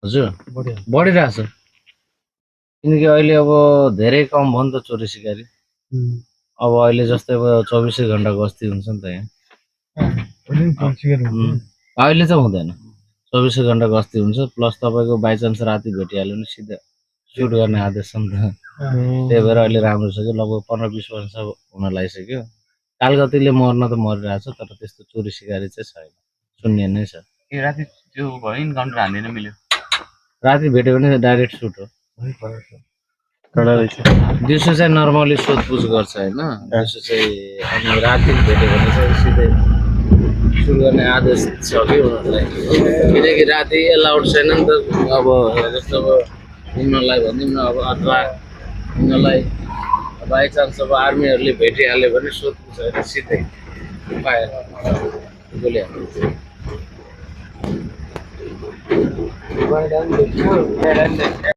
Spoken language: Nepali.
हजुर बढ्यो बढिरहेछ किनकि अहिले अब धेरै कम भयो नि त चोरी सिकारी अब अहिले जस्तै अब 24 घण्टा गस्ती हुन्छ नि त यहाँ अहिले चाहिँ हुँदैन 24 घण्टा गस्ती हुन्छ प्लस तपाईँको बाइचान्स राति भेटिहाल्यो भने सिधा सुट गर्ने आदेश छ नि त त्यही भएर अहिले राम्रो छ कि लगभग 15-20 वर्ष हुन लागिसक्यो कालगतीले मर्न त मरिरहेछ तर त्यस्तो चोरी सिकारी चाहिँ छैन शून्य नै छ राति त्यो भयो इन्काउन्टर हान्दिन मिल्यो राति भेट्यो भने डाइरेक्ट सुट हो दिउँसो चाहिँ नर्मली सोधपुछ गर्छ होइन दिउँसो चाहिँ अनि राति भेट्यो भने चाहिँ सिधै सुट गर्ने आदेश छ कि उनीहरूलाई किनकि राति एलाउड छैन नि त अब जस्तो अब उनीहरूलाई भनिदिउँ न अब अथवा उनीहरूलाई बाइचान्स अब आर्मीहरूले भेटिहाल्यो भने सोधपुछ होइन सिधै पाएर गोली हाल्नु